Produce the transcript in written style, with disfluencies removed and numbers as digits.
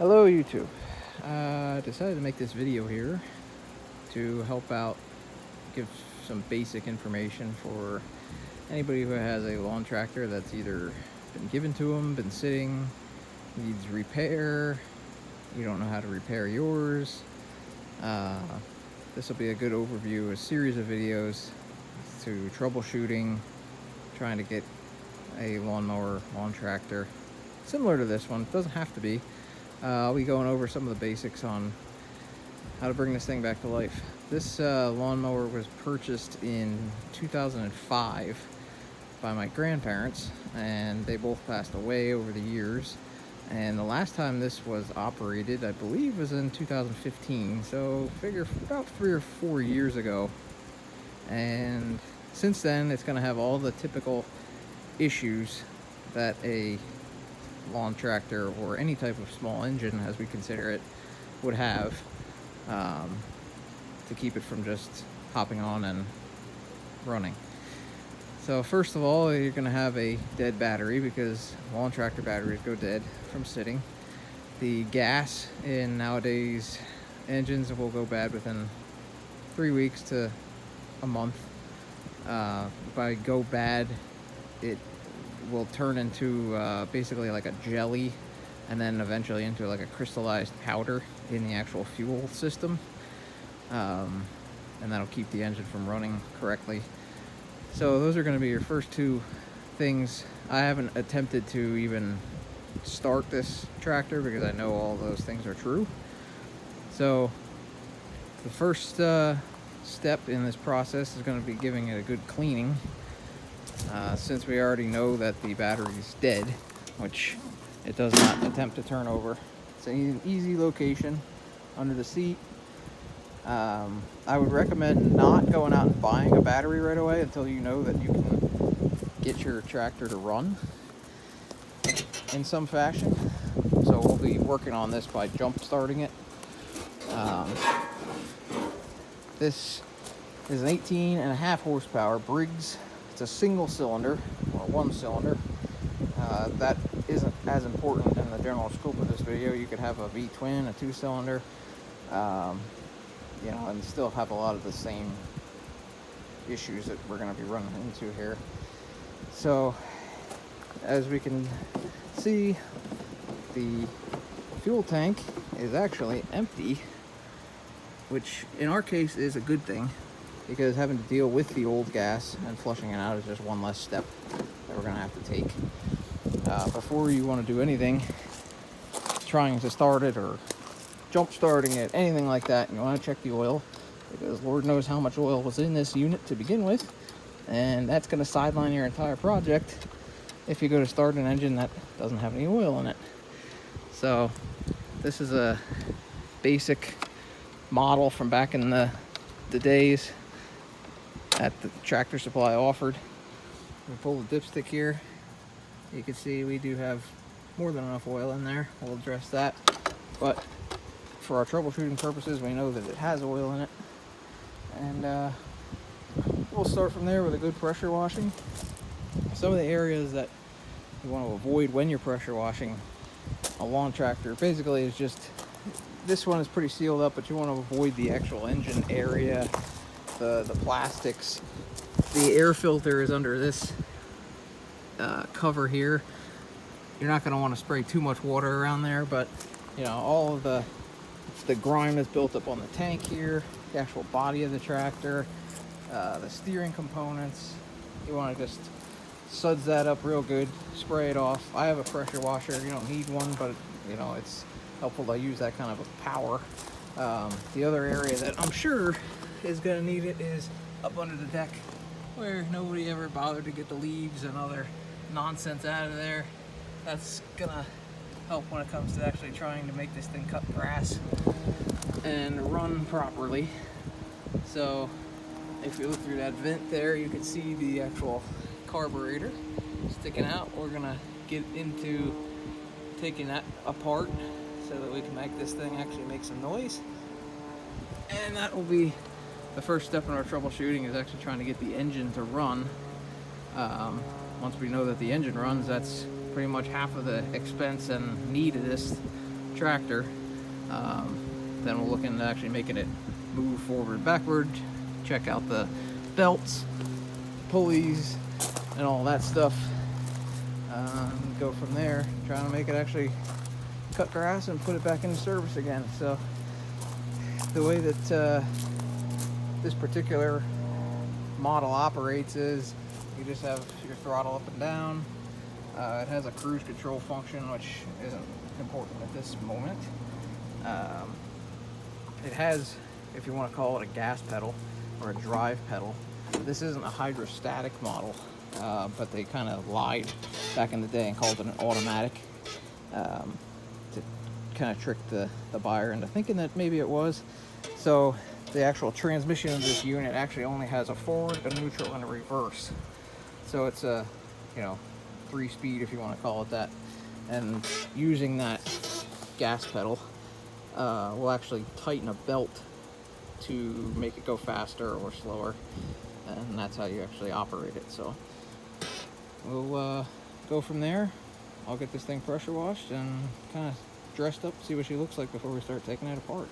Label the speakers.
Speaker 1: Hello YouTube. I decided to make this video here to help out, give some basic information for anybody who has a lawn tractor that's either been given to them, been sitting, needs repair, you don't know how to repair yours. This will be a good overview, a series of videos to troubleshooting, trying to get a lawnmower, lawn tractor similar to this one. It doesn't have to be. I'll be going over some of the basics on how to bring this thing back to life. This lawnmower was purchased in 2005 by my grandparents, and they both passed away over the years. And the last time this was operated, I believe, was in 2015. So figure about 3 or 4 years ago. And since then, it's going to have all the typical issues that a lawn tractor or any type of small engine, as we consider it, would have to keep it from just hopping on and running. So first of all, you're going to have a dead battery, because lawn tractor batteries go dead from sitting. The gas in nowadays engines will go bad within 3 weeks to a month. By go bad, it will turn into basically like a jelly, and then eventually into like a crystallized powder in the actual fuel system, and that'll keep the engine from running correctly. So those are going to be your first two things. I haven't attempted to even start this tractor because I know all those things are true. So the first step in this process is going to be giving it a good cleaning. Since we already know that the battery is dead, which it does not attempt to turn over. It's an easy location under the seat. I would recommend not going out and buying a battery right away until you know that you can get your tractor to run in some fashion. So we'll be working on this by jump starting it. This is an 18.5 horsepower Briggs. It's a single cylinder, or one cylinder. That isn't as important in the general scope of this video. You could have a V-twin, a 2-cylinder, and still have a lot of the same issues that we're going to be running into here. So, as we can see, the fuel tank is actually empty, which in our case is a good thing, because having to deal with the old gas and flushing it out is just one less step that we're going to have to take. Before you want to do anything, trying to start it or jump starting it, anything like that, you want to check the oil, because Lord knows how much oil was in this unit to begin with, and that's going to sideline your entire project if you go to start an engine that doesn't have any oil in it. So this is a basic model from back in the days that the Tractor Supply offered. We pull the dipstick here. You can see we do have more than enough oil in there. We'll address that. But for our troubleshooting purposes, we know that it has oil in it. And we'll start from there with a good pressure washing. Some of the areas that you want to avoid when you're pressure washing a lawn tractor basically is just, this one is pretty sealed up, but you want to avoid the actual engine area, the plastics. The air filter is under this cover here. You're not going to want to spray too much water around there, but all of the grime is built up on the tank here, the actual body of the tractor, the steering components. You want to just suds that up real good, spray it off. I have a pressure washer. You don't need one, but it's helpful to use that kind of a power. The other area that I'm sure is going to need it is up under the deck, where nobody ever bothered to get the leaves and other nonsense out of there. That's gonna help when it comes to actually trying to make this thing cut grass and run properly. So if you look through that vent there, you can see the actual carburetor sticking out. We're gonna get into taking that apart so that we can make this thing actually make some noise, and that will be the first step in our troubleshooting, is actually trying to get the engine to run. Once we know that the engine runs, that's pretty much half of the expense and need of this tractor. Then we'll look into actually making it move forward, backward, check out the belts, pulleys, and all that stuff. Go from there, trying to make it actually cut grass and put it back into service again. So the way that this particular model operates is you just have your throttle up and down. It has a cruise control function, which isn't important at this moment. It has, if you want to call it, a gas pedal or a drive pedal. This isn't a hydrostatic model, but they kind of lied back in the day and called it an automatic to kind of trick the buyer into thinking that maybe it was. So the actual transmission of this unit actually only has a forward, a neutral, and a reverse. So it's a, 3-speed, if you want to call it that. And using that gas pedal will actually tighten a belt to make it go faster or slower, and that's how you actually operate it. So we'll go from there. I'll get this thing pressure washed and kind of dressed up, see what she looks like before we start taking it apart.